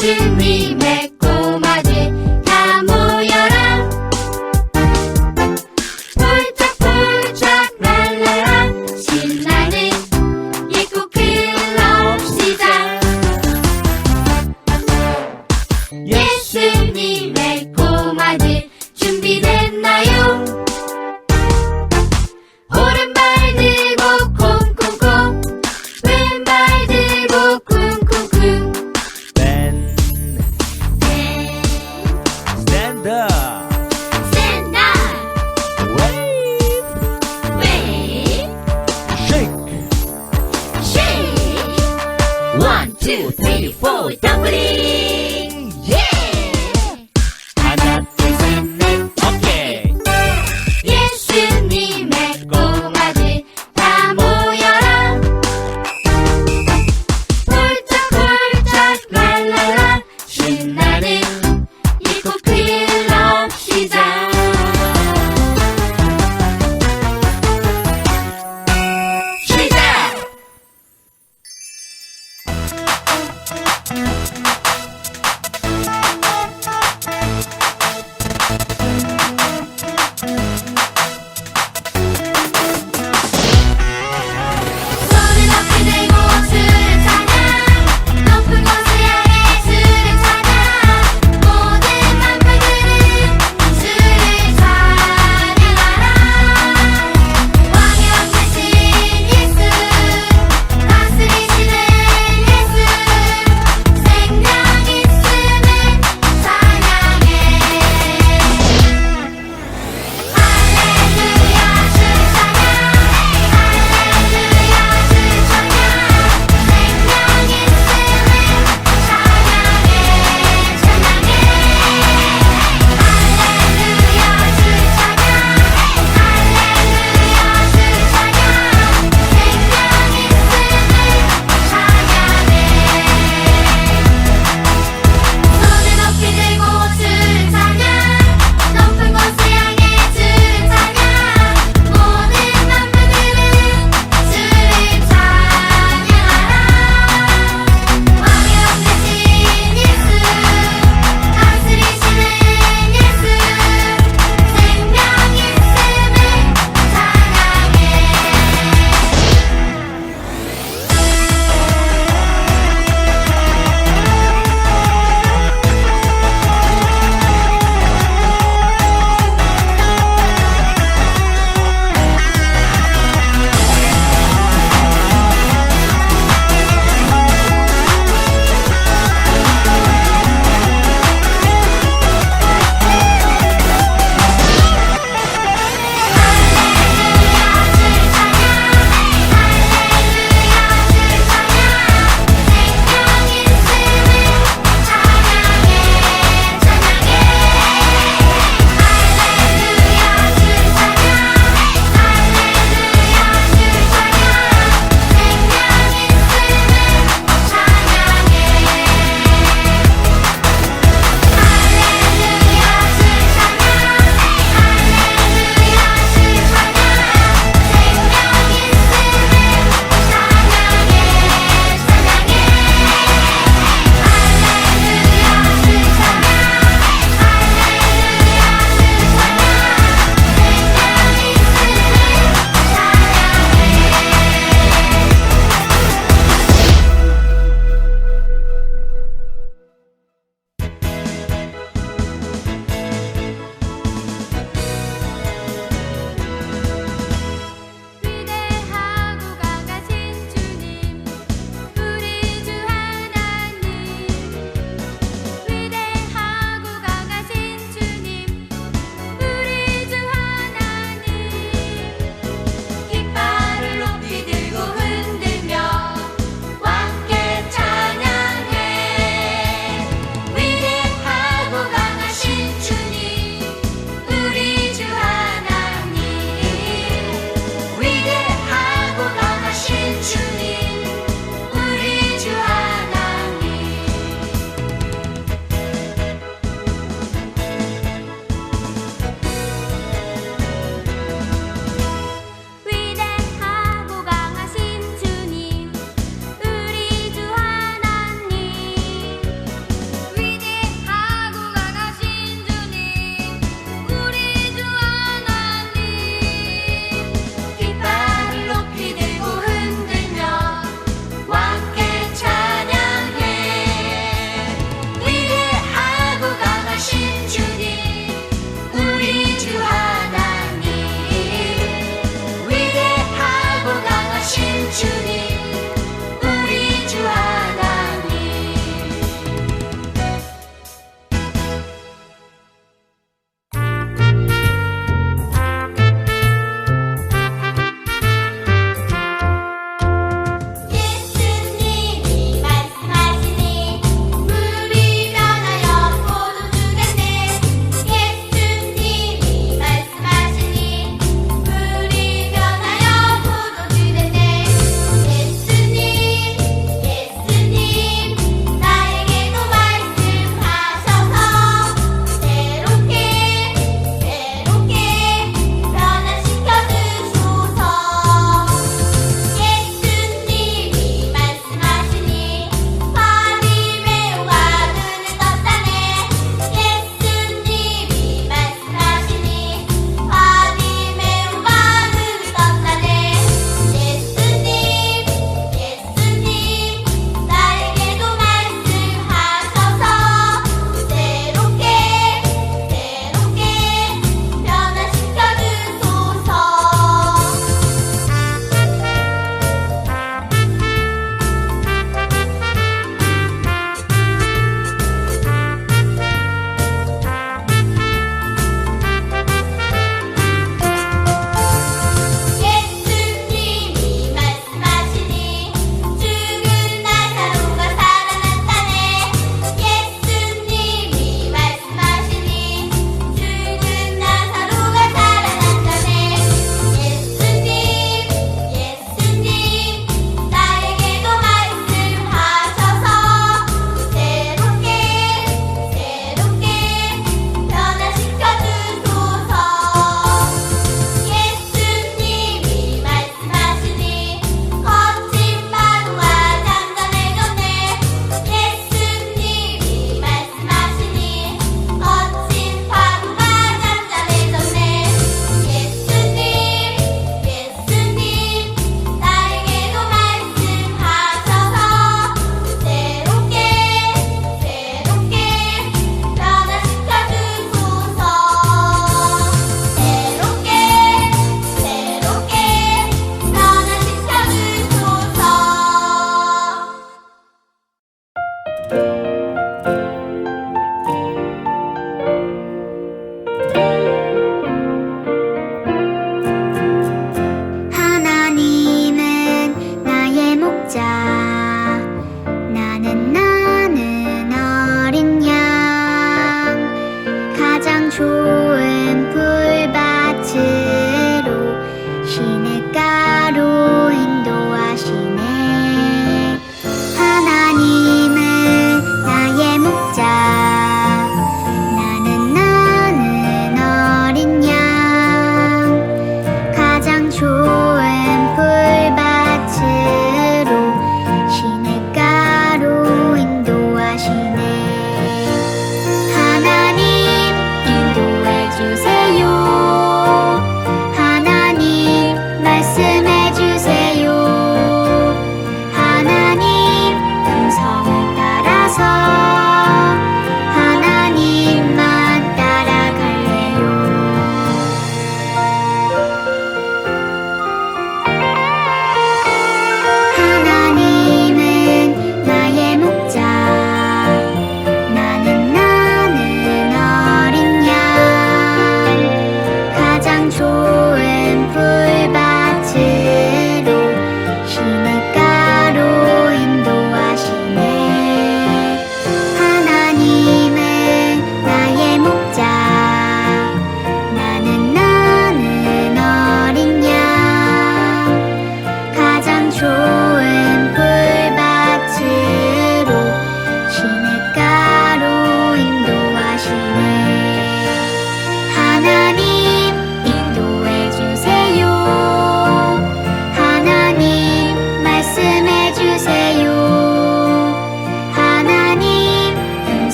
예수님의 꼬마들 다 모여라. 폴짝폴짝 랄라라 신나는 예고 클럽 시작. 예수님의 꼬마들 준비됐나요? 오른발 들고 콩콩콩, 왼발 들고 쿵쿵쿵. Stand up. Stand up, wave, Shake. shake. 1, 2, 3, 4, 더블링. 하나, 둘, 셋, 넷. 오케이. 예수님의 꼬마들 다 모여라. 폴짝폴짝 랄라라 신나는 예고 클럽 시작. 시작.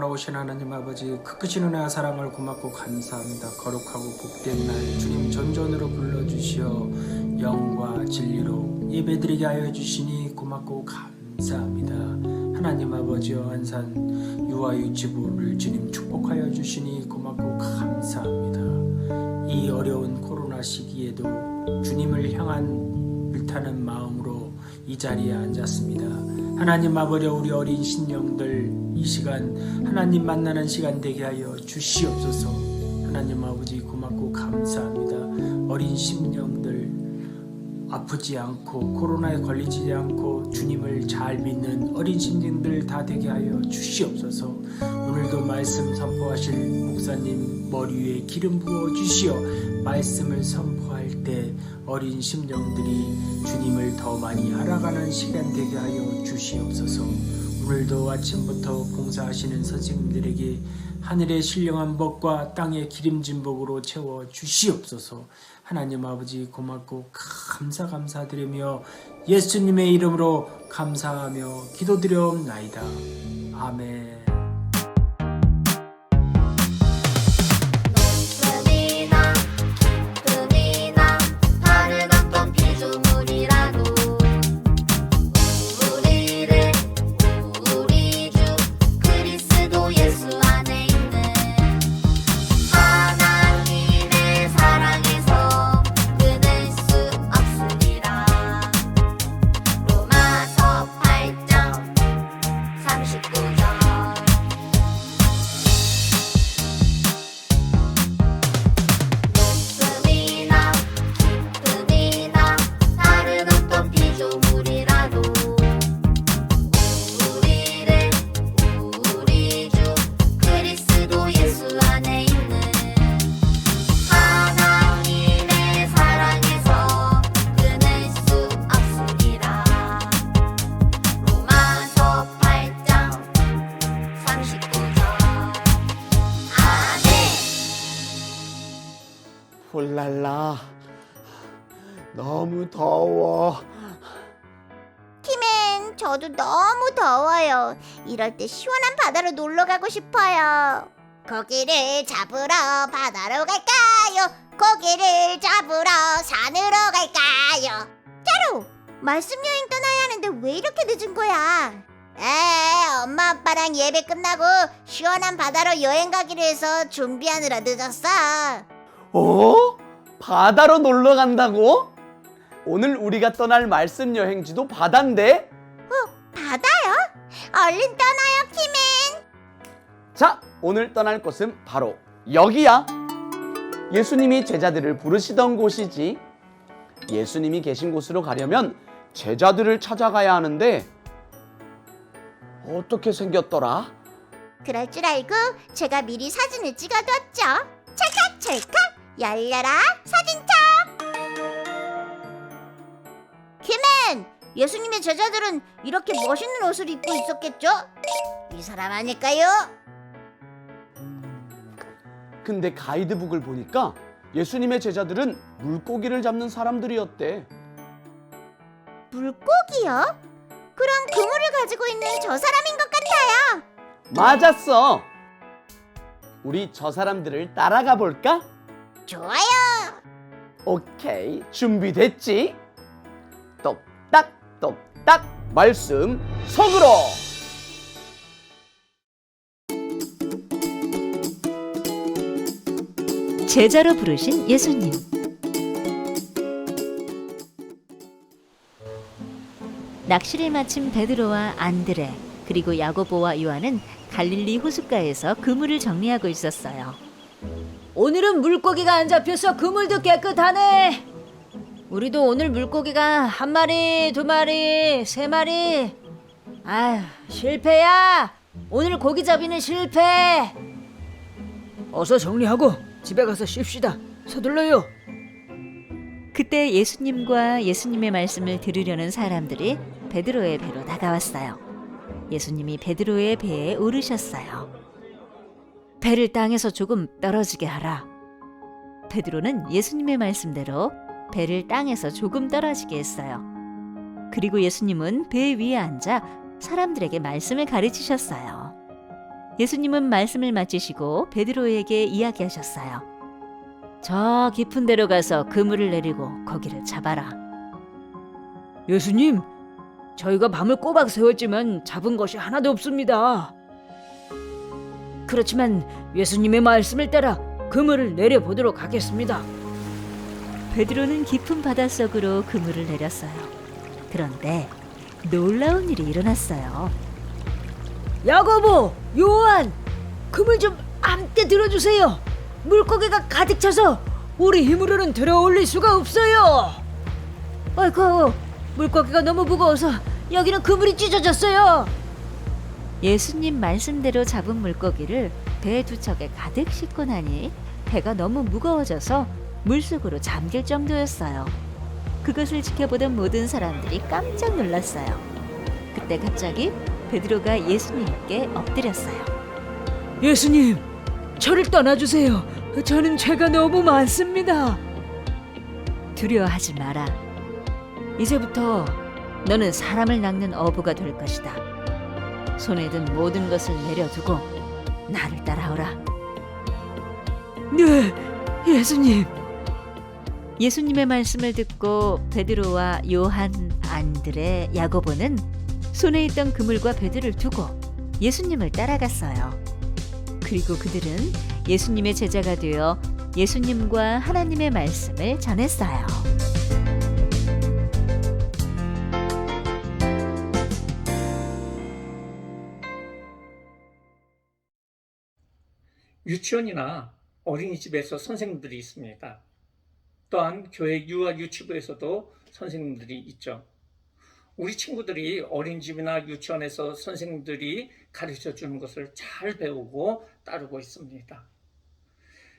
살아오신 하나님 아버지 그 크신 은혜와 사랑을 고맙고 감사합니다. 거룩하고 복된 날 주님 전전으로 불러주시어 영과 진리로 예배드리게 하여 주시니 고맙고 감사합니다. 하나님 아버지여 한산 유아유치부를 주님 축복하여 주시니 고맙고 감사합니다. 이 어려운 코로나 시기에도 주님을 향한 불타는 마음으로 이 자리에 앉았습니다. 하나님 아버지 우리 어린 신령들 이 시간 하나님 만나는 시간 되게 하여 주시옵소서. 하나님 아버지 고맙고 감사합니다. 어린 심령들 아프지 않고 코로나에 걸리지 않고 주님을 잘 믿는 어린 심령들 다 되게 하여 주시옵소서. 오늘도 말씀 선포하실 목사님 머리 위에 기름 부어 주시어 말씀을 선포할 때 어린 심령들이 주님을 더 많이 알아가는 시간 되게 하여 주시옵소서. 오늘도 아침부터 봉사하시는 선생님들에게 하늘의 신령한 복과 땅의 기름진 복으로 채워 주시옵소서. 하나님 아버지 고맙고 감사드리며 예수님의 이름으로 감사하며 기도드려옵나이다. 아멘. 높음이나 깊음이나 다른 어떤 피조물이라도 우리를 우리 주 그리스도 예수 안에 있는 하나님의 사랑에서 끊을 수 없으리라. 로마서 8장 39절. 높음이나 깊음이나 다른 어떤 피조물이라도 우리를 우리 주 그리스도 예수 안에 있는 하나님의 사랑에서 끊을 수 없으리라. 로마서 8장 39절. 아멘. 홀랄라 너무 더워. 팀엔 저도 너무 더워요. 이럴 때 시원한 바다로 놀러 가고 싶어요. 고기를 잡으러 바다로 갈까요? 고기를 잡으러 산으로 갈까요? 짜루! 말씀 여행 떠나야 하는데 왜 이렇게 늦은 거야? 엄마 아빠랑 예배 끝나고 시원한 바다로 여행 가기로 해서 준비하느라 늦었어. 바다로 놀러 간다고? 오늘 우리가 떠날 말씀 여행지도 바다인데? 바다요? 얼른 떠나요, 팀엔. 자, 오늘 떠날 곳은 바로 여기야. 예수님이 제자들을 부르시던 곳이지. 예수님이 계신 곳으로 가려면 제자들을 찾아가야 하는데 어떻게 생겼더라? 그럴 줄 알고 제가 미리 사진을 찍어뒀죠. 찰칵찰칵 열려라 사진첩. 김엔, 예수님의 제자들은 이렇게 멋있는 옷을 입고 있었겠죠? 이 사람 아닐까요? 근데 가이드북을 보니까 예수님의 제자들은 물고기를 잡는 사람들이었대. 물고기요? 그럼 그물을 가지고 있는 저 사람인 것 같아요. 맞았어. 우리 저 사람들을 따라가 볼까? 좋아요. 오케이, 준비됐지? 똑딱 똑딱 말씀 속으로. 제자로 부르신 예수님. 낚시를 마친 베드로와 안드레 그리고 야고보와 요한은 갈릴리 호숫가에서 그물을 정리하고 있었어요. 오늘은 물고기가 안 잡혀서 그물도 깨끗하네. 우리도 오늘 물고기가 한 마리, 두 마리, 세 마리. 아휴, 실패야. 오늘 고기잡이는 실패. 어서 정리하고 집에 가서 쉽시다. 서둘러요. 그때 예수님과 예수님의 말씀을 들으려는 사람들이 베드로의 배로 다가왔어요. 예수님이 베드로의 배에 오르셨어요. 배를 땅에서 조금 떨어지게 하라. 베드로는 예수님의 말씀대로 배를 땅에서 조금 떨어지게 했어요. 그리고 예수님은 배 위에 앉아 사람들에게 말씀을 가르치셨어요. 예수님은 말씀을 마치시고 베드로에게 이야기하셨어요. 저 깊은 데로 가서 그물을 내리고 고기를 잡아라. 예수님, 저희가 밤을 꼬박 새웠지만 잡은 것이 하나도 없습니다. 그렇지만 예수님의 말씀을 따라 그물을 내려보도록 하겠습니다. 베드로는 깊은 바닷속으로 그물을 내렸어요. 그런데 놀라운 일이 일어났어요. 야고보, 요한, 그물 좀 함께 들어주세요. 물고기가 가득 차서 우리 힘으로는 들어 올릴 수가 없어요. 아이고, 물고기가 너무 무거워서 여기는 그물이 찢어졌어요. 예수님 말씀대로 잡은 물고기를 배 두 척에 가득 싣고 나니 배가 너무 무거워져서 물속으로 잠길 정도였어요. 그것을 지켜보던 모든 사람들이 깜짝 놀랐어요. 그때 갑자기 베드로가 예수님께 엎드렸어요. 예수님, 저를 떠나주세요. 저는 죄가 너무 많습니다. 두려워하지 마라. 이제부터 너는 사람을 낚는 어부가 될 것이다. 손에 든 모든 것을 내려두고 나를 따라오라. 네, 예수님. 예수님의 말씀을 듣고 베드로와 요한, 안드레, 야고보는 손에 있던 그물과 배들을 두고 예수님을 따라갔어요. 그리고 그들은 예수님의 제자가 되어 예수님과 하나님의 말씀을 전했어요. 유치원이나 어린이집에서 선생님들이 있습니다. 또한 교회 유아 유치부에서도 선생님들이 있죠. 우리 친구들이 어린이집이나 유치원에서 선생님들이 가르쳐 주는 것을 잘 배우고 따르고 있습니다.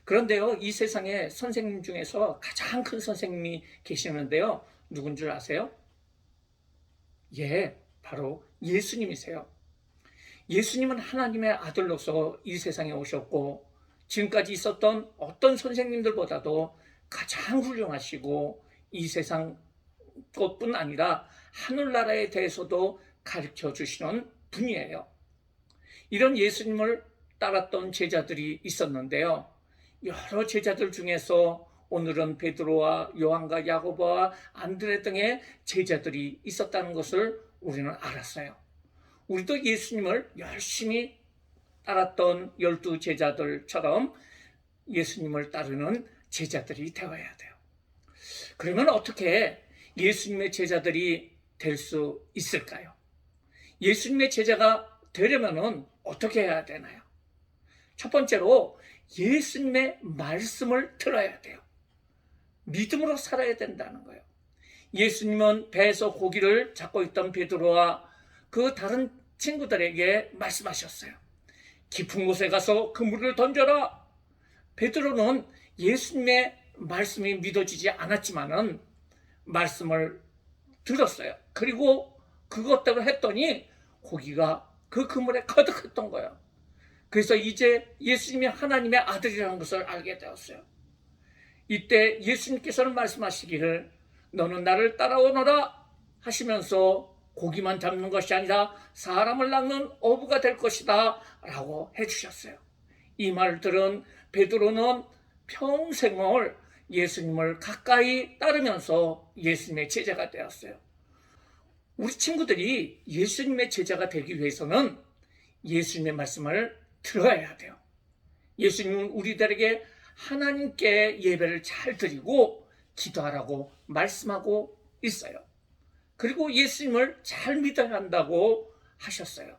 그런데요, 이 세상에 선생님 중에서 가장 큰 선생님이 계시는데요. 누군 줄 아세요? 예, 바로 예수님이세요. 예수님은 하나님의 아들로서 이 세상에 오셨고 지금까지 있었던 어떤 선생님들보다도 가장 훌륭하시고 이 세상 것뿐 아니라 하늘나라에 대해서도 가르쳐 주시는 분이에요. 이런 예수님을 따랐던 제자들이 있었는데요. 여러 제자들 중에서 오늘은 베드로와 요한과 야고보와 안드레 등의 제자들이 있었다는 것을 우리는 알았어요. 우리도 예수님을 열심히 따랐던 12 제자들처럼 예수님을 따르는 제자들이 되어야 돼요. 그러면 어떻게 예수님의 제자들이 될 수 있을까요? 예수님의 제자가 되려면 어떻게 해야 되나요? 첫 번째로 예수님의 말씀을 들어야 돼요. 믿음으로 살아야 된다는 거예요. 예수님은 배에서 고기를 잡고 있던 베드로와 그 다른 친구들에게 말씀하셨어요. 깊은 곳에 가서 그물을 던져라. 베드로는 예수님의 말씀이 믿어지지 않았지만은 말씀을 들었어요. 그리고 그것대로 했더니 고기가 그 그물에 가득했던 거예요. 그래서 이제 예수님이 하나님의 아들이라는 것을 알게 되었어요. 이때 예수님께서는 말씀하시기를 너는 나를 따라오너라 하시면서 고기만 잡는 것이 아니라 사람을 낚는 어부가 될 것이다 라고 해주셨어요. 이 말을 들은 베드로는 평생을 예수님을 가까이 따르면서 예수님의 제자가 되었어요. 우리 친구들이 예수님의 제자가 되기 위해서는 예수님의 말씀을 들어야 돼요. 예수님은 우리들에게 하나님께 예배를 잘 드리고 기도하라고 말씀하고 있어요. 그리고 예수님을 잘 믿어야 한다고 하셨어요.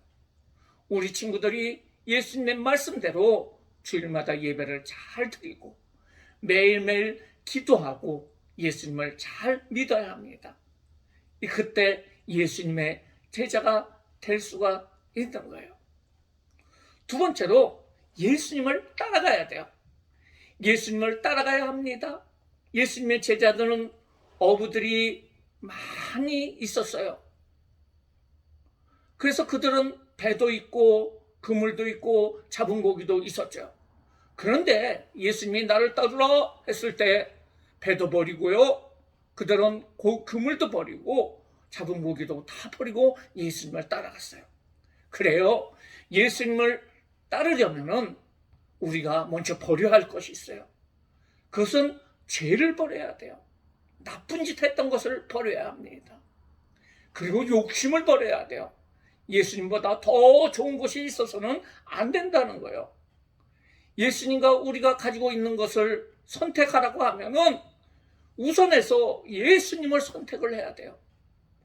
우리 친구들이 예수님의 말씀대로 주일마다 예배를 잘 드리고 매일매일 기도하고 예수님을 잘 믿어야 합니다. 그때 예수님의 제자가 될 수가 있는 거예요. 두 번째로 예수님을 따라가야 돼요. 예수님을 따라가야 합니다. 예수님의 제자들은 어부들이 많이 있었어요. 그래서 그들은 배도 있고 그물도 있고 잡은 고기도 있었죠. 그런데 예수님이 나를 따르라 했을 때 배도 버리고요. 그들은 그물도 버리고 잡은 고기도 다 버리고 예수님을 따라갔어요. 그래요. 예수님을 따르려면은 우리가 먼저 버려야 할 것이 있어요. 그것은 죄를 버려야 돼요. 나쁜 짓 했던 것을 버려야 합니다. 그리고 욕심을 버려야 돼요. 예수님보다 더 좋은 것이 있어서는 안 된다는 거예요. 예수님과 우리가 가지고 있는 것을 선택하라고 하면은 우선해서 예수님을 선택을 해야 돼요.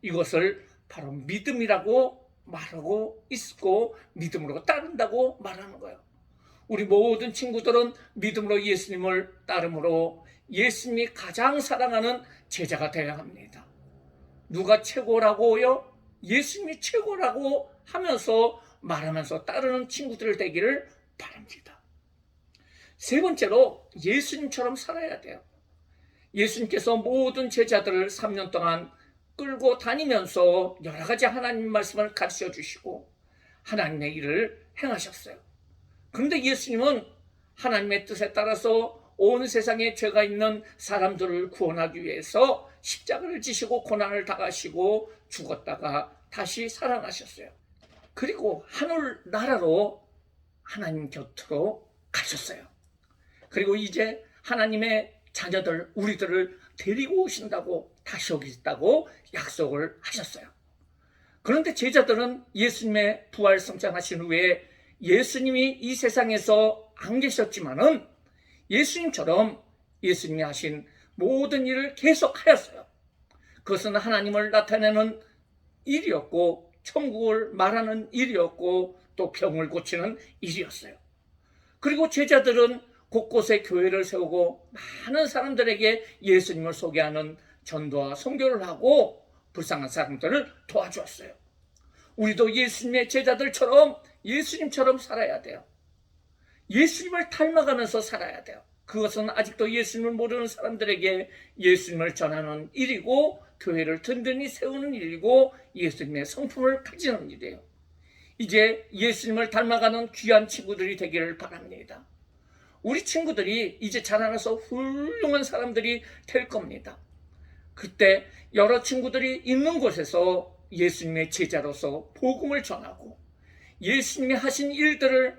이것을 바로 믿음이라고 말하고 있고 믿음으로 따른다고 말하는 거예요. 우리 모든 친구들은 믿음으로 예수님을 따름으로 예수님이 가장 사랑하는 제자가 되어야 합니다. 누가 최고라고요? 예수님이 최고라고 하면서 말하면서 따르는 친구들 되기를 바랍니다. 세 번째로 예수님처럼 살아야 돼요. 예수님께서 모든 제자들을 3년 동안 끌고 다니면서 여러 가지 하나님 말씀을 가르쳐 주시고 하나님의 일을 행하셨어요. 그런데 예수님은 하나님의 뜻에 따라서 온 세상에 죄가 있는 사람들을 구원하기 위해서 십자가를 지시고 고난을 당하시고 죽었다가 다시 살아나셨어요. 그리고 하늘나라로 하나님 곁으로 가셨어요. 그리고 이제 하나님의 자녀들, 우리들을 데리고 오신다고 다시 오겠다고 약속을 하셨어요. 그런데 제자들은 예수님의 부활 성장하신 후에 예수님이 이 세상에서 안 계셨지만은 예수님처럼 예수님이 하신 모든 일을 계속 하였어요. 그것은 하나님을 나타내는 일이었고 천국을 말하는 일이었고 또 병을 고치는 일이었어요. 그리고 제자들은 곳곳에 교회를 세우고 많은 사람들에게 예수님을 소개하는 전도와 선교를 하고 불쌍한 사람들을 도와주었어요. 우리도 예수님의 제자들처럼 예수님처럼 살아야 돼요. 예수님을 닮아가면서 살아야 돼요. 그것은 아직도 예수님을 모르는 사람들에게 예수님을 전하는 일이고 교회를 든든히 세우는 일이고 예수님의 성품을 가지는 일이에요. 이제 예수님을 닮아가는 귀한 친구들이 되기를 바랍니다. 우리 친구들이 이제 자라나서 훌륭한 사람들이 될 겁니다. 그때 여러 친구들이 있는 곳에서 예수님의 제자로서 복음을 전하고 예수님이 하신 일들을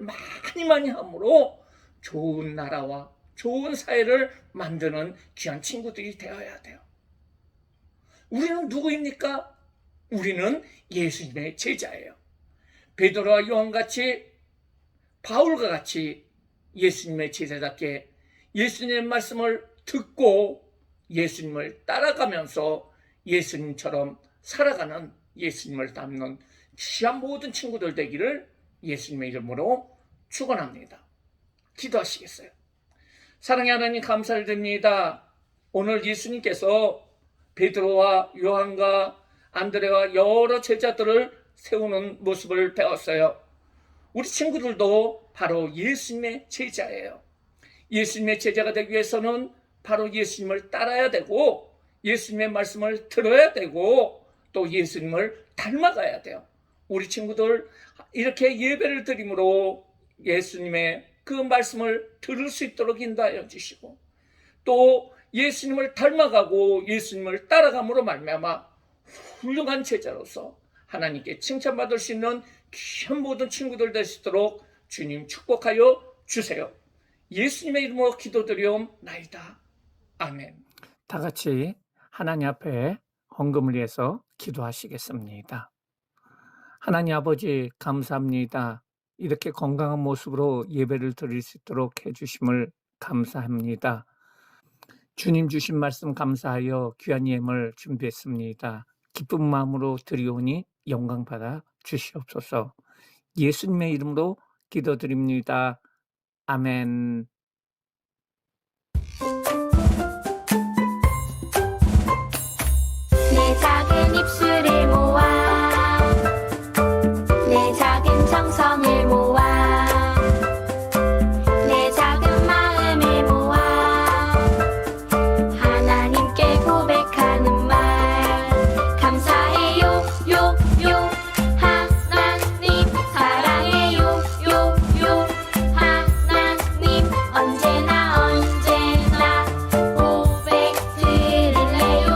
많이 함으로 좋은 나라와 좋은 사회를 만드는 귀한 친구들이 되어야 돼요. 우리는 누구입니까? 우리는 예수님의 제자예요. 베드로와 요한같이 바울과 같이 예수님의 제자답게 예수님의 말씀을 듣고 예수님을 따라가면서 예수님처럼 살아가는 예수님을 닮는 귀한 모든 친구들 되기를 예수님의 이름으로 축원합니다. 기도하시겠어요? 사랑의 하나님 감사를 드립니다. 오늘 예수님께서 베드로와 요한과 안드레와 여러 제자들을 세우는 모습을 배웠어요. 우리 친구들도 바로 예수님의 제자예요. 예수님의 제자가 되기 위해서는 바로 예수님을 따라야 되고 예수님의 말씀을 들어야 되고 또 예수님을 닮아가야 돼요. 우리 친구들 이렇게 예배를 드림으로 예수님의 그 말씀을 들을 수 있도록 인도하여 주시고 또 예수님을 닮아가고 예수님을 따라감으로 말미암아 훌륭한 제자로서 하나님께 칭찬받을 수 있는 귀한 모든 친구들 되시도록 주님 축복하여 주세요. 예수님의 이름으로 기도드리옵나이다. 아멘. 다 같이 하나님 앞에 헌금을 위해서 기도하시겠습니다. 하나님 아버지 감사합니다. 이렇게 건강한 모습으로 예배를 드릴 수 있도록 해주심을 감사합니다. 주님 주신 말씀 감사하여 귀한 예물 준비했습니다. 기쁜 마음으로 드리오니 영광 받아 주시옵소서. 예수님의 이름으로 기도드립니다. 아멘. 내 작은 입술을 모아 내 작은 정성을 모아 내 작은 마음을 모아 하나님께 고백하는 말 감사해요 요요 하나님 사랑해요 요요 하나님 언제나 고백 드릴래요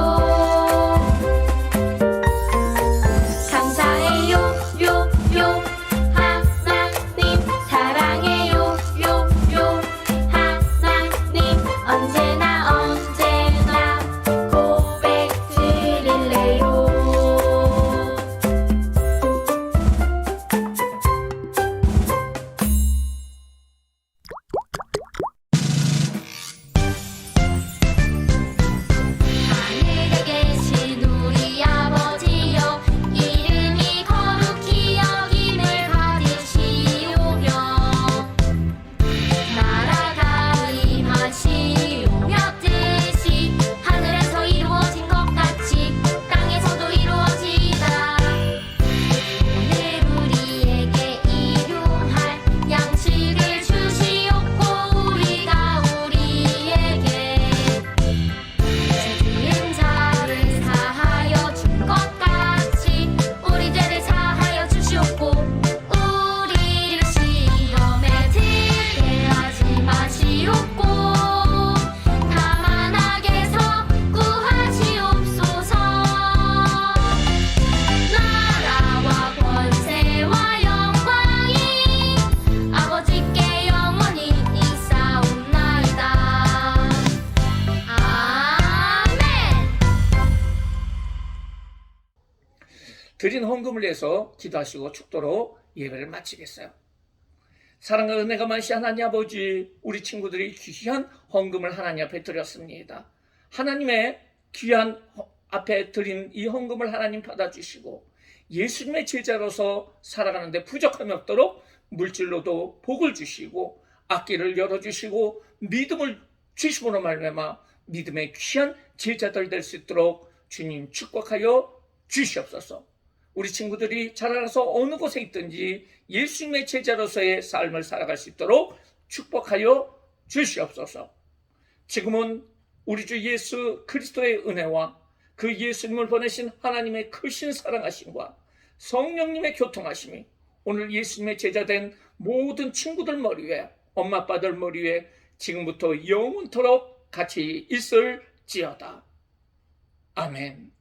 드린 헌금을 위해서 기도하시고 축도로 예배를 마치겠어요. 사랑과 은혜가 많으신 하나님 아버지, 우리 친구들이 귀한 헌금을 하나님 앞에 드렸습니다. 하나님의 귀한 앞에 드린 이 헌금을 하나님 받아주시고 예수님의 제자로서 살아가는데 부족함이 없도록 물질로도 복을 주시고 앞길을 열어주시고 믿음을 주심으로 말미암아 믿음의 귀한 제자들 될 수 있도록 주님 축복하여 주시옵소서. 우리 친구들이 자라나서 어느 곳에 있든지 예수님의 제자로서의 삶을 살아갈 수 있도록 축복하여 주시옵소서. 지금은 우리 주 예수 그리스도의 은혜와 그 예수님을 보내신 하나님의 크신 사랑하심과 성령님의 교통하심이 오늘 예수님의 제자된 모든 친구들 머리 위에, 엄마 아빠들 머리 위에 지금부터 영원토록 같이 있을지어다. 아멘.